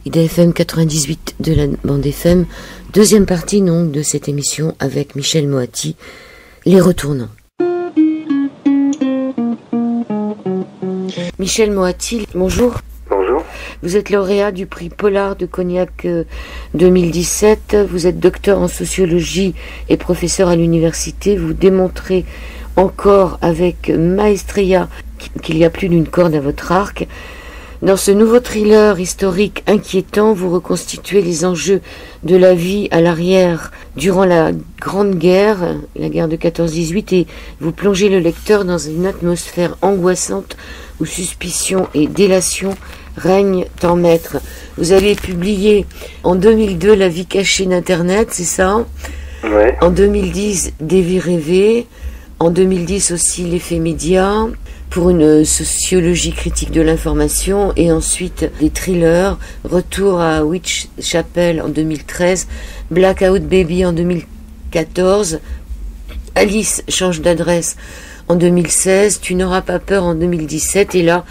IDFM 98 de la bande FM. Deuxième partie donc de cette émission avec Michel Moati, Les Retournants. Michel Moati, bonjour. Bonjour. Vous êtes lauréat du prix Polar de Cognac 2017. Vous êtes docteur en sociologie et professeur à l'université. Vous démontrez encore avec maestria qu'il y a plus d'une corde à votre arc. Dans ce nouveau thriller historique inquiétant, vous reconstituez les enjeux de la vie à l'arrière durant la Grande Guerre, la guerre de 14-18, et vous plongez le lecteur dans une atmosphère angoissante où suspicion et délation règnent en maître. Vous avez publié en 2002 La vie cachée d'Internet, c'est ça? Ouais. En 2010, Des vies rêvées. En 2010 aussi, L'effet média, pour une sociologie critique de l'information, et ensuite des thrillers, Retour à Whitechapel en 2013, Blackout Baby en 2014, Alice change d'adresse en 2016, Tu n'auras pas peur en 2017, et là,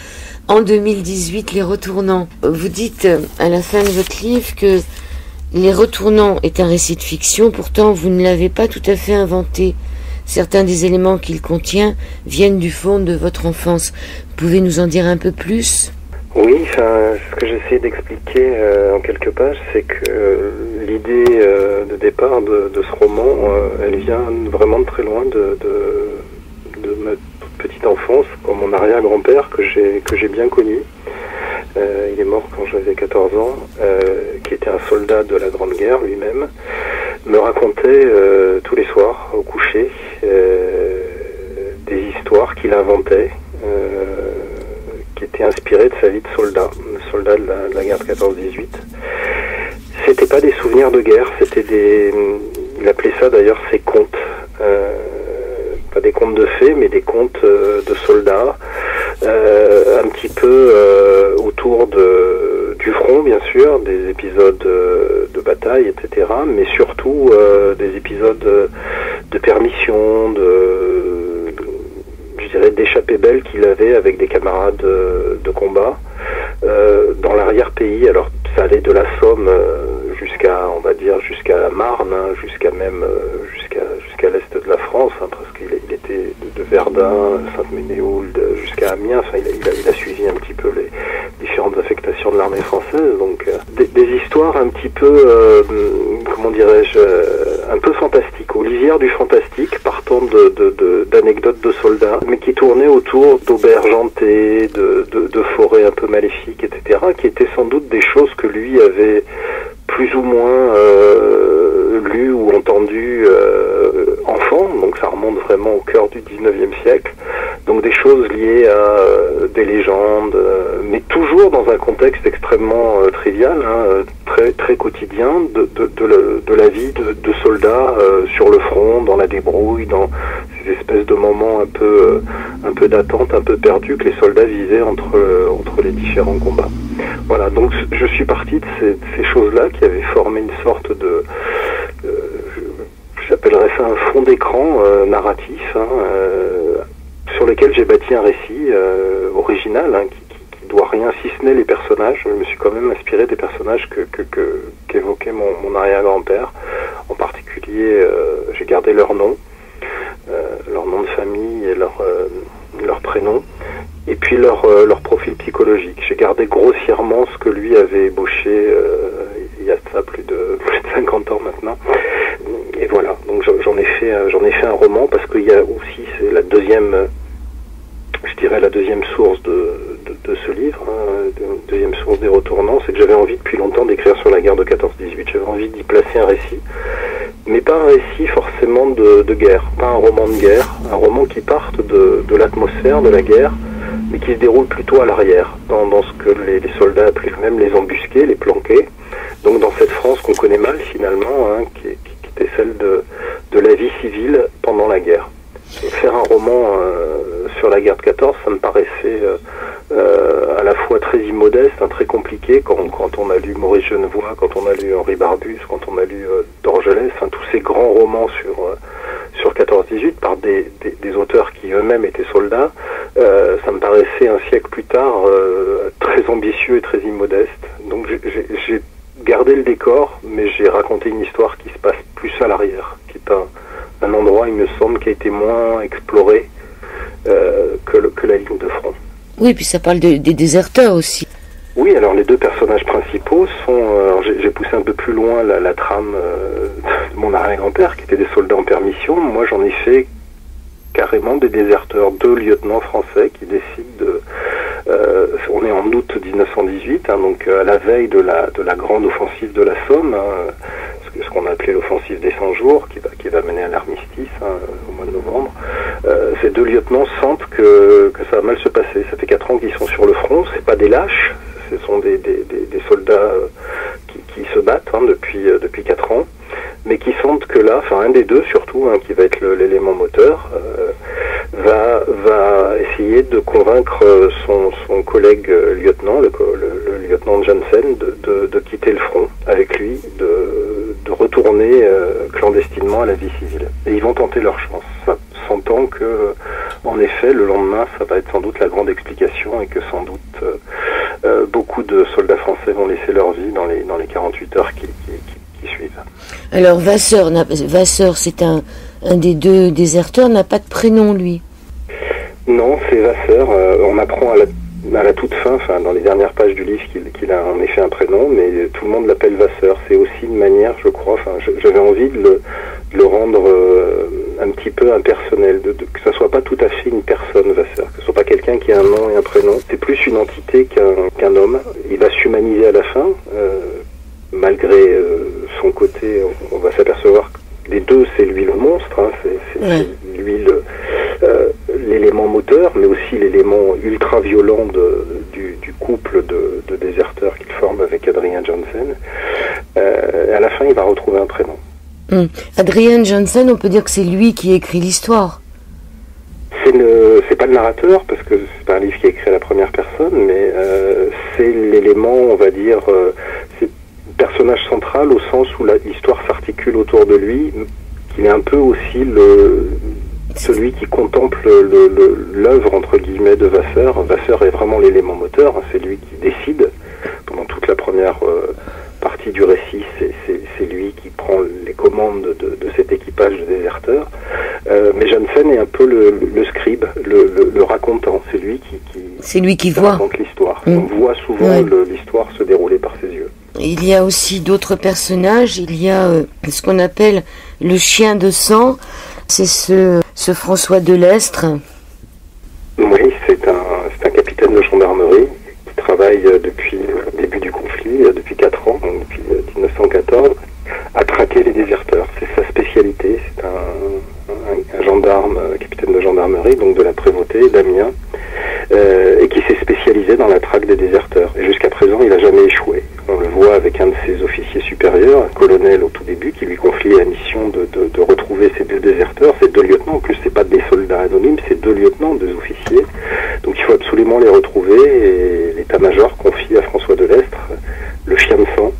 en 2018, Les Retournants. Vous dites à la fin de votre livre que Les Retournants est un récit de fiction, pourtant vous ne l'avez pas tout à fait inventé. Certains des éléments qu'il contient viennent du fond de votre enfance. Vous pouvez nous en dire un peu plus? Oui, ce que j'essaie d'expliquer en quelques pages, c'est que l'idée de départ de ce roman, elle vient vraiment de très loin de ma toute petite enfance, pour mon arrière-grand-père que j'ai bien connu. Il est mort quand j'avais 14 ans, qui était un soldat de la Grande Guerre lui-même, me racontait tous les soirs au coucher des histoires qu'il inventait, qui étaient inspirées de sa vie de soldat de la guerre de 14-18. C'était pas des souvenirs de guerre, c'était il appelait ça d'ailleurs ses contes, pas des contes de fées, mais des contes de soldats, un petit peu autour du front, bien sûr, des épisodes de bataille, etc., mais surtout des épisodes de permission, je dirais, d'échappées belles qu'il avait avec des camarades de combat dans l'arrière-pays. Alors ça allait de la Somme jusqu'à, on va dire, jusqu'à la Marne, hein, jusqu'à l'est de la France, hein, parce qu'il était de Verdun, Sainte-Ménéhould, jusqu'à Amiens. Enfin, il a suivi un petit peu les différentes affectations de l'armée française. Donc des histoires un petit peu, comment dirais-je, un peu fantastiques, aux lisières du fantastique, partant d'anecdotes de soldats, mais qui tournaient autour d'auberges hantées, de forêts un peu maléfiques, etc., qui étaient sans doute des choses que lui avait plus ou moins lu ou entendu enfant, donc ça remonte vraiment au cœur du 19e siècle, donc des choses liées à des légendes, mais toujours dans un contexte extrêmement trivial, hein, très, très quotidien, de la vie de soldats sur le front, dans la débrouille, dans ces espèces de moments un peu d'attente, un peu perdus que les soldats vivaient entre les différents combats. Voilà, donc je suis parti de ces choses-là qui avaient formé une sorte de j'appellerais ça un fond d'écran narratif, hein, sur lequel j'ai bâti un récit original, hein, qui doit rien si ce n'est les personnages. Je me suis quand même inspiré des personnages qu'évoquait mon arrière-grand-père. En particulier, j'ai gardé leur nom de famille et leur prénom, et puis leur profil psychologique. J'ai gardé grossièrement ce que lui avait ébauché il y a ça plus de 50 ans maintenant. Et voilà, donc j'en ai fait un roman, parce qu'il y a aussi, c'est la deuxième source de ce livre, hein, deuxième source des Retournants, c'est que j'avais envie depuis longtemps d'écrire sur la guerre de 14-18. J'avais envie d'y placer un récit, mais pas un récit forcément de guerre, pas un roman de guerre, un roman qui parte de l'atmosphère de la guerre, mais qui se déroule plutôt à l'arrière, dans ce que les soldats appelaient même les embusqués, les planqués, donc dans cette France qu'on connaît mal finalement, hein, qui était celle de la vie civile pendant la guerre. Et faire un roman sur la guerre de 14, ça me paraissait à la fois très immodeste, hein, très compliqué, quand on a lu Maurice Genevoix, quand on a lu Henri Barbusse, quand on a lu Dorgelès, hein, tous ces grands romans sur 14-18 par des auteurs qui eux-mêmes étaient soldats, Ça me paraissait un siècle plus tard très ambitieux et très immodeste. Donc j'ai gardé le décor, mais j'ai raconté une histoire qui se passe plus à l'arrière, qui est un endroit, il me semble, qui a été moins exploré que la ligne de front. Oui, puis ça parle des déserteurs aussi. Oui, alors les deux personnages principaux sont... j'ai poussé un peu plus loin la trame de mon arrière-grand-père, qui était des soldats en permission. Moi, j'en ai fait carrément des déserteurs, 2 lieutenants français qui décident de... on est en août 1918, hein, donc à la veille de la grande offensive de la Somme, hein, ce qu'on a appelé l'offensive des 100 jours, qui va mener à l'armistice au mois de novembre. Ces 2 lieutenants sentent que ça va mal se passer. Ça fait 4 ans qu'ils sont sur le front, c'est pas des lâches, ce sont des soldats qui se battent depuis 4 ans, mais qui sentent que là, enfin un des deux surtout, hein, qui va être l'élément moteur, va essayer de convaincre son collègue lieutenant, le lieutenant Janssen, de quitter le front avec lui, de retourner clandestinement à la vie civile. Et ils vont tenter leur chance, sentant que, en effet, le lendemain, ça va être sans doute la grande explication et que sans doute beaucoup de soldats français vont laisser leur vie dans les 48 heures qui suivent. Alors Vasseur, c'est un des 2 déserteurs, n'a pas de prénom, lui. Non, c'est Vasseur. On apprend à la toute fin, enfin dans les dernières pages du livre, qu'il a en effet un prénom, mais tout le monde l'appelle Vasseur. C'est aussi une manière, je crois, enfin j'avais envie de le rendre un petit peu impersonnel, que ça soit pas tout à fait une personne, Vasseur, que ce soit pas quelqu'un qui a un nom et un prénom. C'est plus une entité qu'un homme. Il va s'humaniser à la fin, malgré son côté, on va s'apercevoir que les deux, c'est lui le monstre, hein, c'est lui l'élément moteur, mais aussi l'élément ultra violent du couple de déserteurs qu'il forme avec Adrian Janssen. À la fin, il va retrouver un prénom. Adrian Janssen, on peut dire que c'est lui qui écrit l'histoire. C'est pas le narrateur, parce que c'est pas un livre qui est écrit à la première personne, mais c'est l'élément, on va dire, c'est le personnage central au sens où l'histoire s'articule autour de lui, qu'il est un peu aussi celui qui contemple l'œuvre, entre guillemets, de Vasseur. Vasseur est vraiment l'élément moteur, hein, c'est lui qui décide pendant toute la première partie du récit, c'est lui qui prend les commandes de cet équipage de déserteurs. Mais Janssen est un peu le scribe, le racontant, c'est lui qui raconte l'histoire. On voit souvent l'histoire se dérouler par ses yeux. Il y a aussi d'autres personnages, il y a ce qu'on appelle le chien de sang, c'est ce François Delestre. Oui, c'est un capitaine de gendarmerie qui travaille depuis le début du conflit, depuis 4 ans, donc depuis 1914, à traquer les déserteurs. C'est sa spécialité, c'est un gendarme, capitaine de gendarmerie, donc de la prévôté d'Amiens, et qui s'est spécialisé dans la traque des déserteurs. Et jusqu'à présent, il n'a jamais échoué. On le voit avec un de ses officiers supérieurs, un colonel au tout début, qui lui confie la mission de retrouver ces 2 déserteurs, ces 2 lieutenants. En plus, c'est pas des soldats anonymes, c'est 2 lieutenants, 2 officiers. Donc il faut absolument les retrouver, et l'état-major confie à François Delestre, le chien de sang,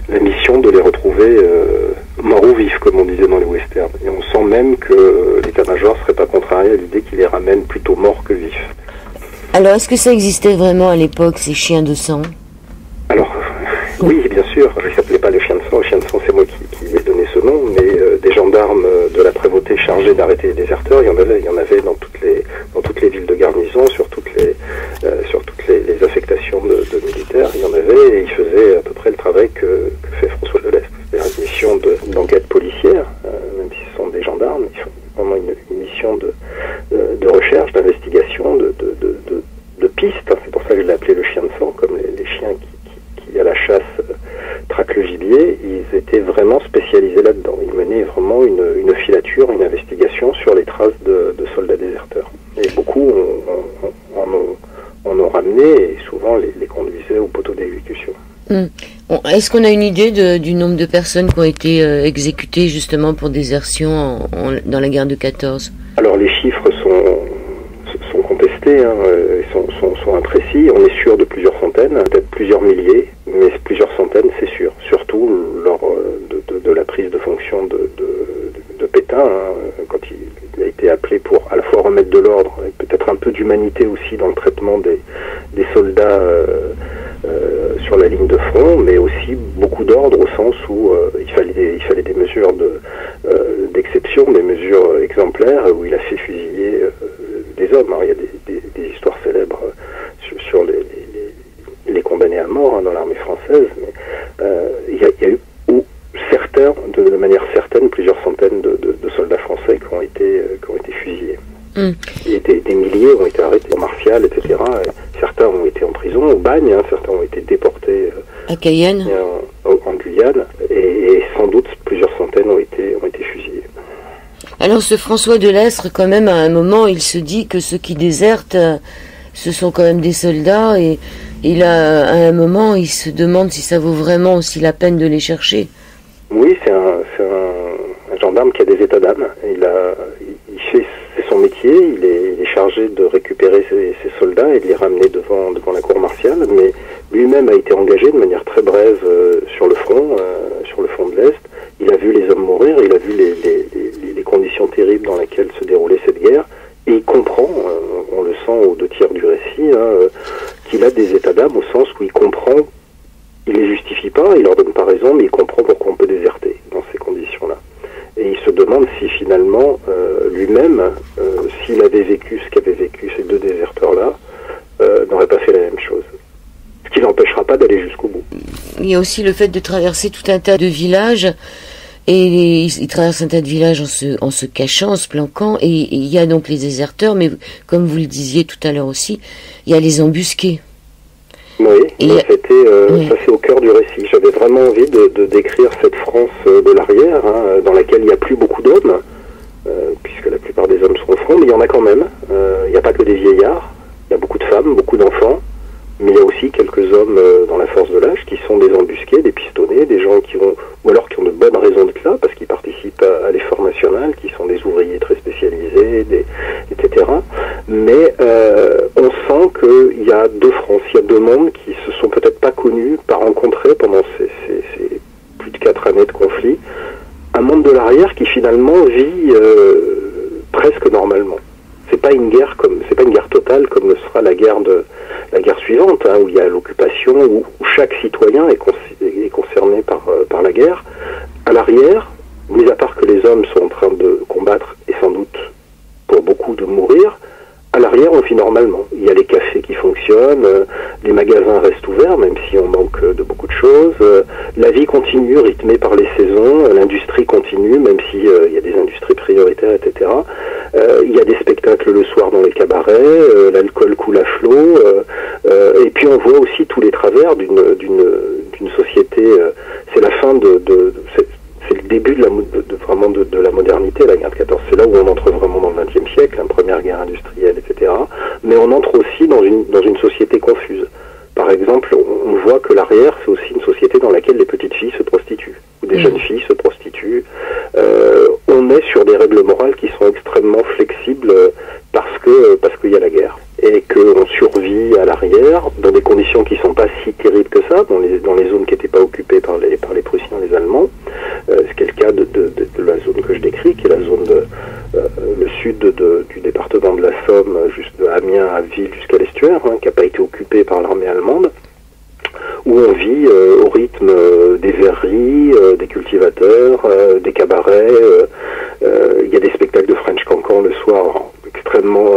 la mission de les retrouver morts ou vifs, comme on disait dans les westerns. Et on sent même que l'état-major serait pas contrarié à l'idée qu'il les ramène plutôt morts que vifs. Alors, est-ce que ça existait vraiment à l'époque, ces chiens de sang? Alors, oui, bien sûr. Il ne s'appelait pas le chien de sang. Le chien de sang, c'est moi qui lui ai donné ce nom. Mais des gendarmes de la prévôté chargés d'arrêter les déserteurs, il y en avait dans toutes les villes de garnison, sur toutes les affectations de militaires. Il y en avait, et ils faisaient à peu près le travail que fait François Delestre. C'est-à-dire une mission d'enquête policière, même si ce sont des gendarmes. Ils font vraiment une mission de recherche, d'investigation, de pistes. C'est pour ça que je l'ai appelé le chien de sang, comme les chiens qui à la chasse traquent le gibier. Ils étaient vraiment spécialisés là-dedans. Ils menaient vraiment une filature, une investigation sur les traces de soldats déserteurs. Et beaucoup en ont ramené, et souvent les conduisaient au poteau d'exécution. Est-ce qu'on a une idée du nombre de personnes qui ont été exécutées justement pour désertion dans la guerre de 14? Alors les chiffres sont contestés, hein, sont imprécis. On est sûr de plusieurs centaines, peut-être plusieurs milliers, mais plusieurs centaines, c'est sûr. Surtout lors de la prise de fonction de Pétain, hein, quand il a été appelé pour à la fois remettre de l'ordre, et peut-être un peu d'humanité aussi dans le traitement des soldats sur la ligne de front, mais aussi beaucoup d'ordre au sens où il fallait des mesures d'exception, des mesures exemplaires, où il a fait fusiller des hommes. Alors, il y a des histoires célèbres sur les condamnés à mort dans l'armée française, mais il y a eu de manière certaine plusieurs centaines de soldats français qui ont été fusillés. Et des milliers ont été arrêtés en martial, etc. Et certains ont été en prison, au bagne, certains ont été déportés à Cayenne, en Guyane, et sans doute plusieurs centaines ont été fusillés. Alors ce François de Lestre, quand même, à un moment, il se dit que ceux qui désertent, ce sont quand même des soldats, et à un moment, il se demande si ça vaut vraiment aussi la peine de les chercher. Oui, c'est un gendarme qui a des états d'âme. C'est son métier, il est chargé de récupérer ses soldats et de les ramener devant la cour martiale, mais lui-même a été engagé de manière très brève sur le front de l'Est. Il a vu les hommes mourir, il a vu les conditions terribles dans lesquelles se déroulait cette guerre, et il comprend, on le sent aux 2/3 du récit, qu'il a des états d'âme au sens où il comprend. Il les justifie pas, il leur donne pas raison, mais il comprend pourquoi on peut déserter dans ces conditions-là. Et il se demande si finalement, lui-même, s'il avait vécu ce qu'avaient vécu ces deux déserteurs-là, n'aurait pas fait la même chose. Ce qui n'empêchera pas d'aller jusqu'au bout. Il y a aussi le fait de traverser tout un tas de villages, et il traverse un tas de villages en se cachant, en se planquant, et il y a donc les déserteurs, mais comme vous le disiez tout à l'heure aussi, il y a les embusqués. Oui, ça c'est au cœur du récit. J'avais vraiment envie de décrire cette France de l'arrière, dans laquelle il n'y a plus beaucoup d'hommes, puisque la plupart des hommes sont au front, mais il y en a quand même. Il n'y a pas que des vieillards, il y a beaucoup de femmes, beaucoup d'enfants, mais il y a aussi quelques hommes dans la force de l'âge qui sont des embusqués, des pistonnés, des gens qui ont de bonnes raisons d'être là, parce qu'ils participent à l'effort national, qui sont des ouvriers très spécialisés, etc. Mais on sent qu'il y a deux France, il y a deux mondes qui se sont peut-être pas connus, pas rencontrés pendant ces plus de 4 années de conflit. Un monde de l'arrière qui finalement vit presque normalement. C'est pas une guerre totale comme le sera la guerre suivante, où il y a l'occupation, où chaque citoyen est concerné par la guerre. À l'arrière, mis à part que les hommes sont en train de combattre et sans doute pour beaucoup de mourir, à l'arrière on vit normalement. Il y a les cafés qui fonctionnent, les magasins restent ouverts même si on manque de beaucoup de choses, la vie continue rythmée par les saisons, l'industrie continue même si il y a des industries prioritaires, etc. Il y a des spectacles le soir dans les cabarets, l'alcool coule à flot, et puis on voit aussi tous les travers d'une société. C'est la fin c'est le début vraiment de la modernité, la guerre de 14. C'est là où on entre vraiment dans le XXe siècle, première guerre industrielle, etc. Mais on entre aussi dans une société confuse. Par exemple, on voit que l'arrière, c'est aussi une société dans laquelle les petites filles se prostituent, ou des jeunes filles se prostituent. On est sur des règles morales qui sont extrêmement flexibles parce qu'il y a la guerre. Et qu'on survit à l'arrière, dans des conditions qui sont pas si terribles que ça, dans les zones qui n'étaient pas occupées par les Prussiens et les Allemands, ce qui est le cas de la zone que je décris, qui est la zone le sud du département de la Somme, juste de Amiens à Ville jusqu'à l'estuaire, qui n'a pas été occupée par l'armée allemande, où on vit au rythme des verreries, des cultivateurs, des cabarets, il y a des spectacles de French Cancan le soir extrêmement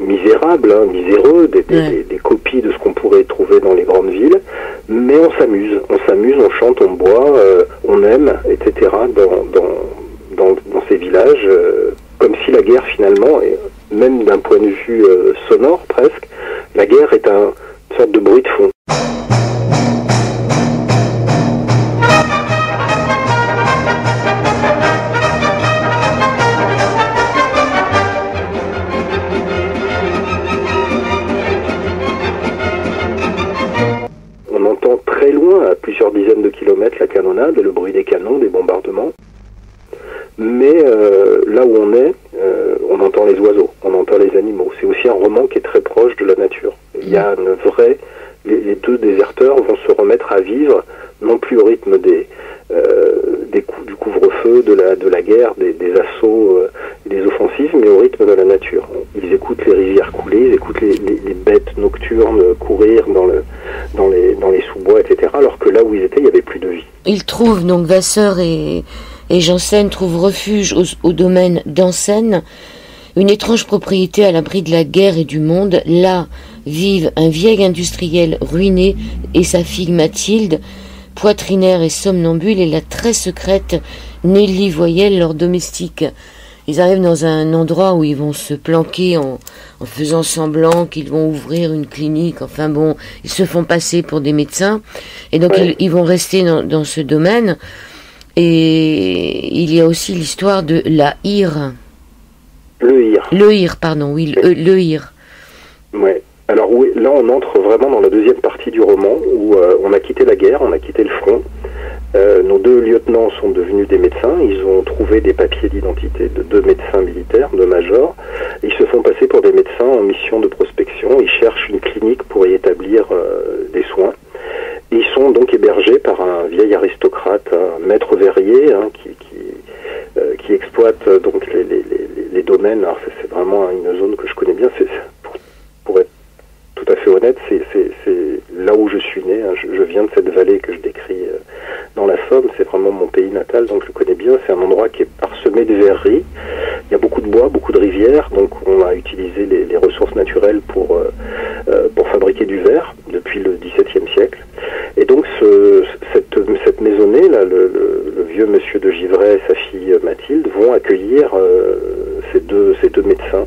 misérables, miséreux, des copies de ce qu'on pourrait trouver dans les grandes villes, mais on s'amuse, on chante, on boit, on aime, etc. dans ces villages, comme si la guerre finalement, et même d'un point de vue sonore presque, la guerre est une sorte de bruit de fond. On entend très loin, à plusieurs dizaines de kilomètres, la canonnade et le bruit des canons, des bombardements. Mais là où on entend les oiseaux, on entend les animaux. C'est aussi un roman qui est très proche de la nature. Il y a une vraie... Les deux déserteurs vont se remettre à vivre, non plus au rythme du couvre-feu, de la guerre, des assauts, des offensives, mais au rythme de la nature. Ils écoutent les rivières couler, ils écoutent les bêtes nocturnes courir dans les sous-bois, etc. Alors que là où ils étaient, il n'y avait plus de vie. Ils trouvent, donc Vasseur et Janssen trouvent refuge au domaine d'Ansen, une étrange propriété à l'abri de la guerre et du monde. Là vivent un vieil industriel ruiné et sa fille Mathilde, poitrinaire et somnambule, et la très secrète Nelly Voyelle, leur domestique. Ils arrivent dans un endroit où ils vont se planquer en faisant semblant qu'ils vont ouvrir une clinique. Enfin bon, ils se font passer pour des médecins. Et donc ils vont rester dans ce domaine. Et il y a aussi l'histoire de la Hire. Le Hire, pardon, oui, le Hire. Ouais. Alors oui, là on entre vraiment dans la deuxième partie du roman où on a quitté la guerre, on a quitté le front. Nos deux lieutenants sont devenus des médecins. Ils ont trouvé des papiers d'identité de 2 médecins militaires, 2 majors. Ils se font passer pour des médecins en mission de prospection. Ils cherchent une clinique pour y établir des soins. Et ils sont donc hébergés par un vieil aristocrate, un maître verrier, qui exploite donc les domaines. Alors c'est vraiment une zone que je connais bien. Pour être tout à fait honnête, c'est là où je suis né. Je viens de cette vallée que je décris dans la Somme. C'est vraiment mon pays natal, donc je le connais bien. C'est un endroit qui est parsemé de verreries. Il y a beaucoup de bois, beaucoup de rivières, donc on a utilisé les ressources naturelles pour fabriquer du verre depuis le XVIIe siècle. Et donc cette maisonnée, là, le vieux monsieur de Givray et sa fille Mathilde vont accueillir ces deux médecins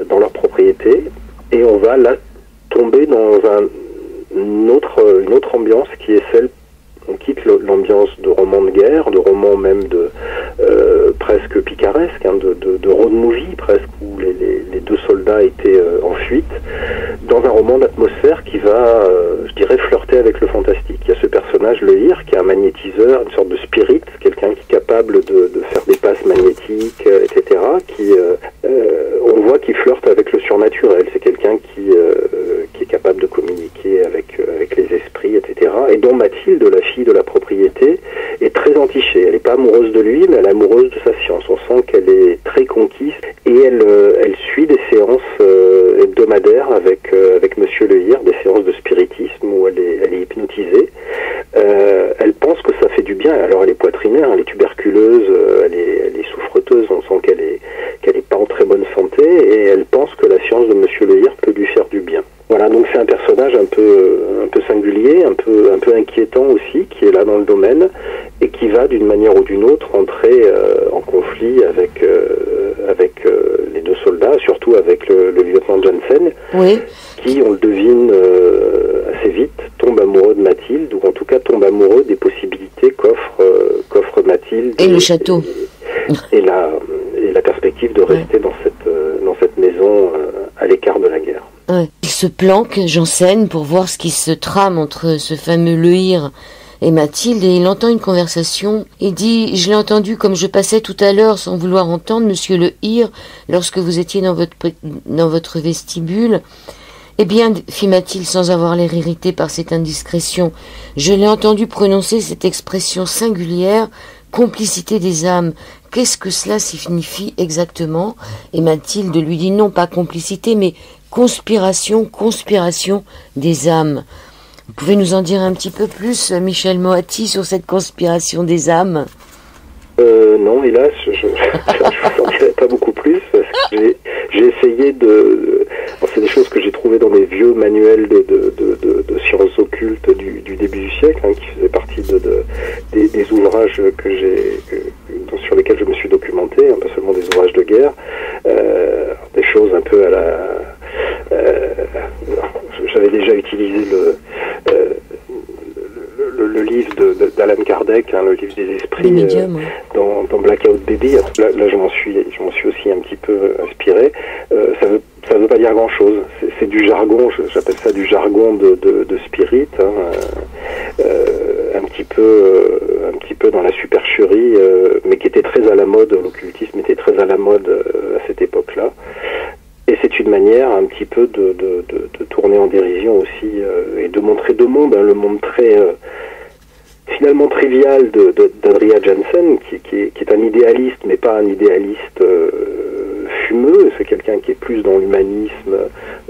dans leur propriété. Et on va là tomber dans une autre ambiance qui est celle, on quitte l'ambiance de roman de guerre, de roman même de presque picaresque, de road movie presque, où les 2 soldats étaient en fuite, dans un roman d'atmosphère qui va, je dirais, flirter avec le fantastique. Il y a ce personnage, le Hire, qui est un magnétiseur, une sorte de spirit, quelqu'un qui est capable de faire des passes magnétiques, etc., on voit qu'il flirte avec le surnaturel. C'est quelqu'un qui est capable de communiquer avec les esprits, etc., et dont Mathilde, la fille de la propriété, est très entichée. Elle n'est pas amoureuse de lui, mais elle est amoureuse de sa science. On sent qu'elle est très conquise, et elle suit des séances hebdomadaires avec Monsieur Le Hire, des séances de spiritisme où elle est hypnotisée. Elle pense que ça fait du bien. Alors elle est poitrinaire, elle est tuberculeuse, elle est souffreteuse. On sent qu'elle est pas en très bonne santé, et elle pense que la science de Monsieur Le Hire peut lui faire du bien. Voilà, donc c'est un personnage un peu singulier, un peu inquiétant aussi, qui est là dans le domaine et qui va d'une manière ou d'une autre entrer en conflit avec les 2 soldats, surtout avec le lieutenant Janssen, oui, qui, on le devine assez vite, tombe amoureux de Mathilde, ou en tout cas tombe amoureux des possibilités qu'offre Mathilde et le château et la perspective de rester dans cette maison à l'écart de la guerre. Ouais. Il se planque, Janssen, pour voir ce qui se trame entre ce fameux Le Hire et Mathilde, et il entend une conversation. Il dit: je l'ai entendu comme je passais tout à l'heure sans vouloir entendre, monsieur Le Hire, lorsque vous étiez dans votre vestibule. Eh bien, fit Mathilde sans avoir l'air irritée par cette indiscrétion, je l'ai entendu prononcer cette expression singulière, complicité des âmes. Qu'est-ce que cela signifie exactement? Et Mathilde lui dit: non, pas complicité, mais conspiration des âmes. Vous pouvez nous en dire un petit peu plus, Michel Moati, sur cette conspiration des âmes? Non, hélas, je n'en dirai pas beaucoup plus. J'ai essayé c'est des choses que j'ai trouvées dans mes vieux manuels de sciences occultes du début du siècle, qui faisaient partie des ouvrages sur lesquels je me suis documenté, pas seulement des ouvrages de guerre, des choses un peu à la... j'avais déjà utilisé le livre d'Alan Kardec, le livre des esprits, médiums, dans Blackout Baby. Là, je m'en suis aussi un petit peu inspiré. Ça veut pas dire grand chose. C'est du jargon. J'appelle ça du jargon de spirit, un petit peu dans la supercherie, mais qui était très à la mode. L'occultisme était très à la mode à cette époque-là. Et c'est une manière un petit peu de tourner en dérision aussi, et de montrer 2 mondes, le monde très finalement trivial d'Adria Jansen, qui est un idéaliste, mais pas un idéaliste fumeux. C'est quelqu'un qui est plus dans l'humanisme,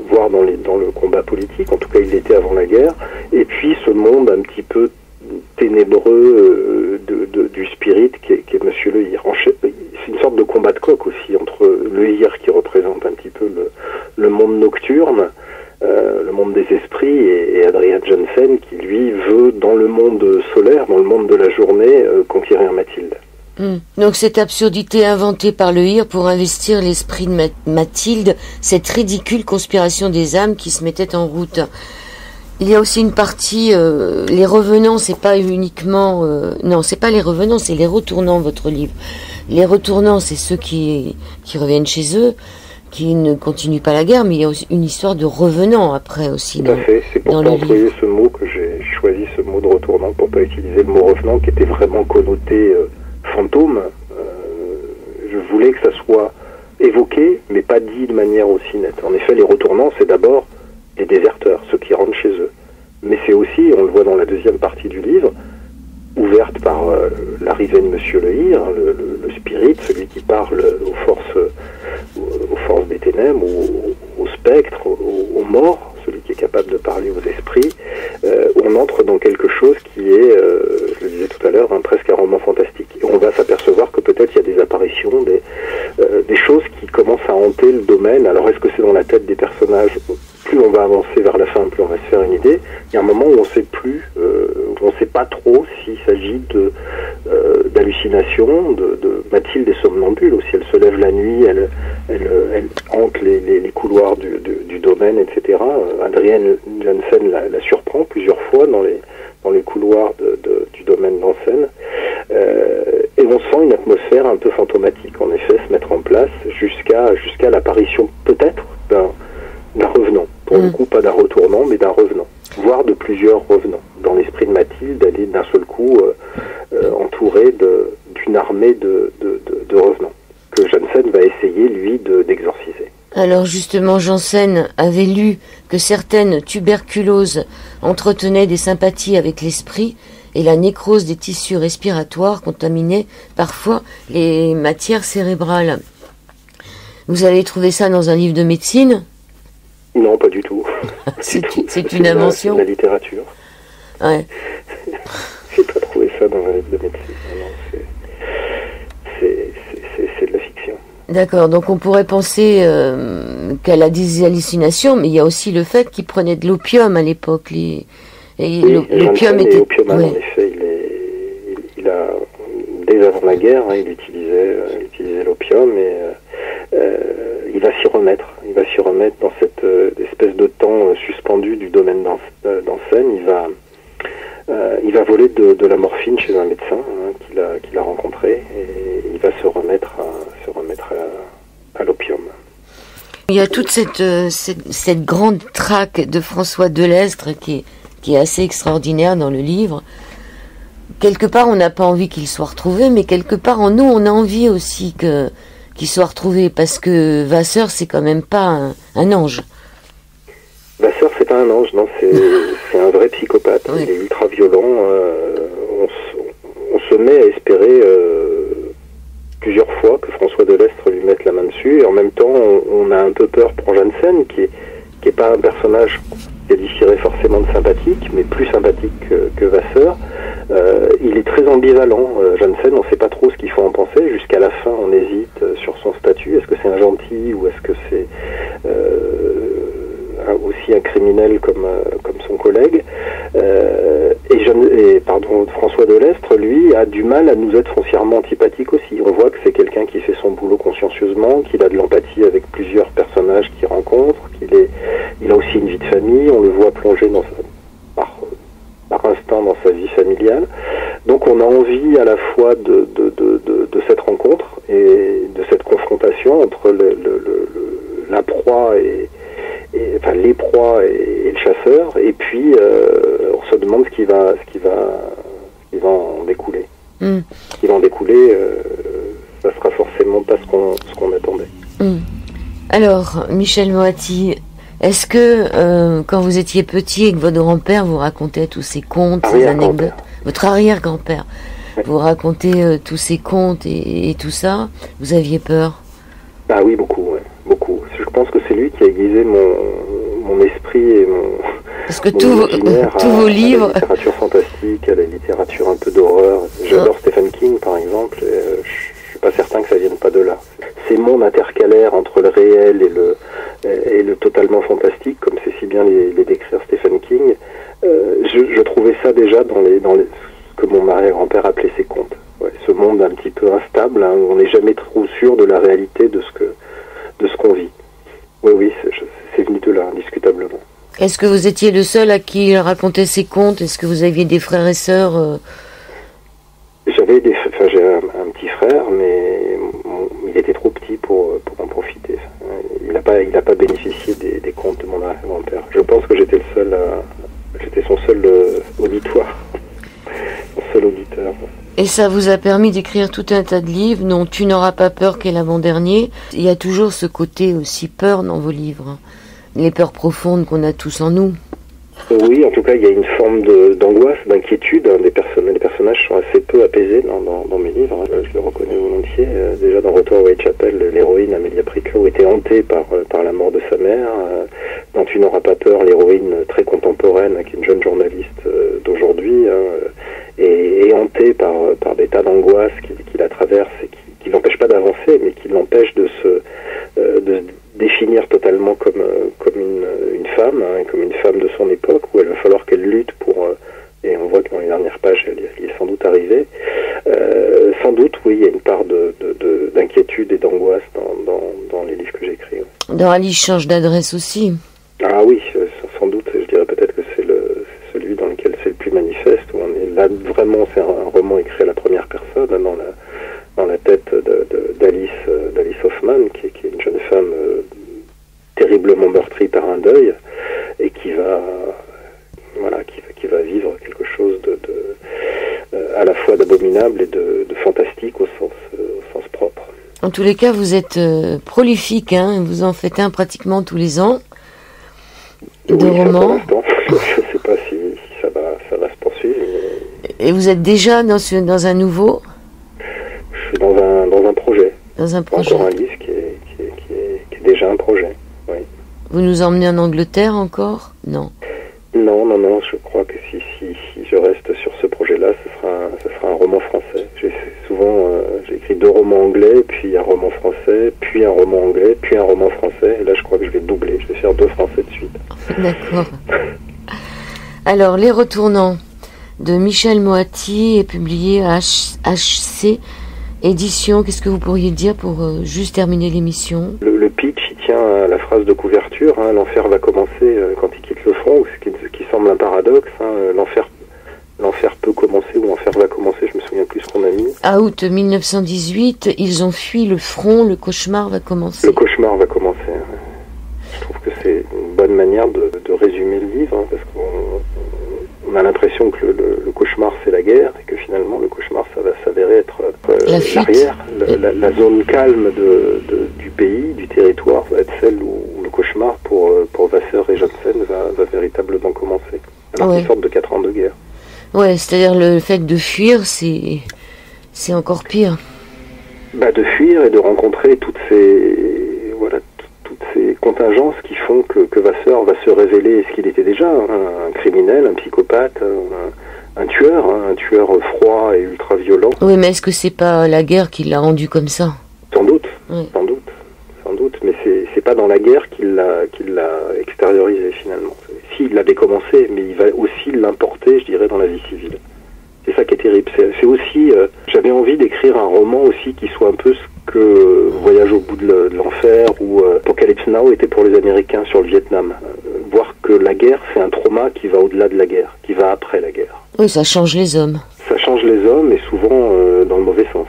voire dans le combat politique. En tout cas, il l'était avant la guerre. Et puis ce monde un petit peu ténébreux du spirit qui est Monsieur Le Hir. C'est une sorte de combat de coq aussi entre Le Hir, qui représente un petit peu le monde nocturne, le monde des esprits, et Adrian Jansen qui lui veut, dans le monde solaire, dans le monde de la journée, conquérir Mathilde. Donc cette absurdité inventée par Le Hir pour investir l'esprit de Mathilde, cette ridicule conspiration des âmes qui se mettait en route. Il y a aussi une partie, les revenants, c'est pas uniquement... non, c'est pas les revenants, c'est les retournants, votre livre. Les retournants, c'est ceux qui reviennent chez eux, qui ne continuent pas la guerre, mais il y a aussi une histoire de revenants après aussi. Tout à fait, c'est pour pas employer ce mot que j'ai choisi ce mot de retournant, pour pas utiliser le mot revenant qui était vraiment connoté fantôme. Je voulais que ça soit évoqué, mais pas dit de manière aussi nette. En effet, les retournants, c'est d'abord les déserteurs, ceux qui rentrent chez eux. Mais c'est aussi, on le voit dans la deuxième partie du livre, ouverte par l'arrivée de Monsieur Le Hir, le spirit, celui qui parle aux forces des ténèbres, aux spectres, aux morts, celui qui est capable de parler aux esprits. On entre dans quelque chose qui est, je le disais tout à l'heure, presque un roman fantastique. Et on va s'apercevoir que peut-être il y a des apparitions, des choses qui commencent à hanter le domaine. Alors est-ce que c'est dans la tête des personnages? Plus on va avancer vers la fin, plus on va se faire une idée. Il y a un moment où on sait plus, où on sait pas trop s'il s'agit d'hallucinations, de Mathilde est somnambule aussi. Elle se lève la nuit, elle hante les couloirs du domaine, etc. Adrienne Jansen la surprend plusieurs fois dans les couloirs du domaine d'Ansen. Et on sent une atmosphère un peu fantomatique, en effet, se mettre en place jusqu'à l'apparition peut-être d'un revenant. Pour le coup, pas d'un retournant, mais d'un revenant. Voire de plusieurs revenants. Dans l'esprit de Mathilde, elle est d'un seul coup entourée d'une armée de revenants, que Jansen va essayer, lui, d'exorciser. Alors justement, Jansen avait lu que certaines tuberculoses entretenaient des sympathies avec l'esprit, et la nécrose des tissus respiratoires contaminait parfois les matières cérébrales. Vous avez trouvé ça dans un livre de médecine ? Non, pas du tout. C'est une invention. C'est la littérature. Ouais. J'ai pas trouvé ça dans un livre de médecine. Non, c'est de la fiction. D'accord, donc on pourrait penser qu'elle a des hallucinations, mais il y a aussi le fait qu'il prenait de l'opium à l'époque. L'opium était... En effet, il a, dès avant la guerre, il utilisait l'opium, et il va s'y remettre. Il va s'y remettre dans cette espèce de temps suspendu du domaine d'Ansen. Il va voler de la morphine chez un médecin qu'il a rencontré, et il va se remettre à l'opium. Il y a toute cette grande traque de François Delestre qui est assez extraordinaire dans le livre. Quelque part, on n'a pas envie qu'il soit retrouvé, mais quelque part, en nous, on a envie aussi qu'il soit retrouvé, parce que Vasseur, c'est quand même pas un ange. Vasseur, c'est pas un ange, non, c'est un vrai psychopathe. Oui. Il est ultra violent. On se met à espérer plusieurs fois que François Delestre lui mette la main dessus, et en même temps, on a un peu peur pour Jansen, qui est pas un personnage qualifierait forcément de sympathique, mais plus sympathique que Vasseur. Il est très ambivalent, Jansen, on ne sait pas trop ce qu'il faut en penser. Jusqu'à la fin, on hésite sur son statut. Est-ce que c'est un gentil, ou est-ce que c'est aussi un criminel comme son collègue? François Delestre, lui, a du mal à nous être foncièrement antipathique aussi. On voit que c'est quelqu'un qui fait son boulot consciencieusement, qu'il a de l'empathie avec plusieurs personnages qu'il rencontre, il a aussi une vie de famille, on le voit plonger par instant dans sa vie familiale. Donc on a envie à la fois de cette rencontre et de cette confrontation entre la proie les proies et le chasseur, et puis on se demande ce qui va en découler. Ce qui va en découler, ça sera forcément pas ce qu'on attendait. Alors, Michel Moati, est-ce que quand vous étiez petit et que votre grand-père vous racontait tous ces contes, ces anecdotes, votre arrière-grand-père, vous racontez tous ces contes et tout ça, vous aviez peur? Ah oui, beaucoup, ouais, beaucoup. Je pense que c'est lui qui a aiguisé mon esprit et Parce que mon tous vos livres... à la littérature fantastique, à la littérature un peu d'horreur. J'adore Stephen King, par exemple, et je suis pas certain que ça vienne pas de là. Ces mondes intercalaires entre le réel et le totalement fantastique, comme c'est si bien les décrire Stephen King, je trouvais ça déjà dans les ce que mon arrière-grand-père appelait ses contes. Ouais, ce monde un petit peu instable, hein, où on n'est jamais trop sûr de la réalité de ce qu'on vit. Oui, c'est venu de là, indiscutablement. Est-ce que vous étiez le seul à qui il racontait ses contes? Est-ce que vous aviez des frères et sœurs? J'ai un petit frère, mais il était trop petit pour en profiter. Il n'a pas bénéficié des contes de mon arrière-grand-père. Je pense que j'étais son seul auditoire, son seul auditeur. Et ça vous a permis d'écrire tout un tas de livres, dont Tu n'auras pas peur, qui est l'avant-dernier. Il y a toujours ce côté aussi peur dans vos livres, les peurs profondes qu'on a tous en nous. Oui, en tout cas, il y a une forme d'angoisse, d'inquiétude. Les personnages sont assez peu apaisés dans mes livres. Je le reconnais volontiers. Déjà dans Retour à Whitechapel, l'héroïne Amelia Pricklow était hantée par la mort de sa mère. Dans Tu n'auras pas peur, l'héroïne très contemporaine, qui est une jeune journaliste d'aujourd'hui, est hantée par des tas d'angoisses qui la traversent et qui l'empêchent pas d'avancer, mais qui l'empêchent de se définir totalement comme une femme, hein, comme une femme de son époque, où il va falloir qu'elle lutte pour... et on voit que dans les dernières pages, elle y est sans doute arrivée. Sans doute, oui, il y a une part d'inquiétude et d'angoisse dans les livres que j'écris. Ouais. Dans Alice change d'adresse aussi. Ah oui, sans doute, je dirais peut-être que c'est celui dans lequel c'est le plus manifeste, où on est là, vraiment, c'est un roman écrit à la première personne, dans la tête d'Alice Hoffman, qui est une jeune femme terriblement meurtrie par un deuil, et qui va vivre quelque chose à la fois d'abominable et de fantastique au sens propre. En tous les cas, vous êtes prolifique, hein, vous en faites un pratiquement tous les ans, de romans. Je ne sais pas si ça va se poursuivre. Mais... Et vous êtes déjà dans un nouveau? Je suis dans un projet. Dans un projet. Encore un livre qui est déjà un projet, oui. Vous nous emmenez en Angleterre encore? Non. Non, je crois que si je reste sur ce projet-là, ce sera un roman français. J'ai écrit 2 romans anglais, puis un roman français, puis un roman anglais, puis un roman français, et là je crois que je vais doubler, je vais faire 2 français de suite. D'accord. Alors, Les Retournants de Michel Moati est publié à HC Édition. Qu'est-ce que vous pourriez dire pour juste terminer l'émission? Le pitch, il tient à la phrase de couverture, hein, l'enfer va commencer quand il quitte le front, ce qui semble un paradoxe, hein, l'enfer peut commencer ou l'enfer va commencer, je me souviens plus ce qu'on a mis. À août 1918, ils ont fui le front, le cauchemar va commencer. Le cauchemar va commencer. Ouais. Je trouve que c'est une bonne manière de résumer le livre, hein, parce qu'on a l'impression que le cauchemar c'est la guerre, et que finalement le cauchemar ça va s'avérer être l'arrière, la zone calme du pays, du territoire, va être celle où le cauchemar pour Vasseur et Janssen va véritablement commencer. Alors qu'ils sortent de 4 ans de guerre. Ouais, c'est-à-dire le fait de fuir, c'est encore pire. De fuir et de rencontrer toutes ces contingences qui font que Vasseur va se révéler ce qu'il était déjà, hein, un criminel, un psychopathe, un tueur froid et ultra violent. Oui, mais est-ce que c'est pas la guerre qui l'a rendu comme ça? Sans doute, mais c'est pas dans la guerre qu'il l'a extériorisé finalement. Si, il l'avait commencé, mais il va aussi l'importer, je dirais, dans la vie civile. C'est ça qui est terrible. C'est aussi, j'avais envie d'écrire un roman aussi qui soit un peu ce que Voyage au bout de l'enfer ou Apocalypse Now était pour les Américains sur le Vietnam. Voir que la guerre, c'est un trauma qui va au-delà de la guerre, qui va après la guerre. Oui, ça change les hommes. Ça change les hommes, et souvent dans le mauvais sens.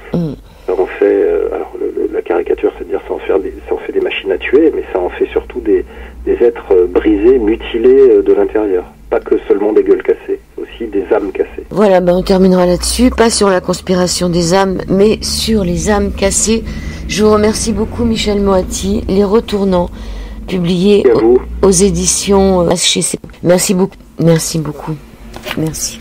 Ça en fait, la caricature, c'est de dire ça en fait des machines à tuer, mais ça en fait surtout des êtres brisés, mutilés de l'intérieur. Pas que seulement des gueules cassées, aussi des âmes cassées. Voilà, on terminera là-dessus, pas sur la conspiration des âmes, mais sur les âmes cassées. Je vous remercie beaucoup, Michel Moati. Les Retournants, publiés aux éditions HCC. Merci beaucoup. Merci beaucoup. Merci.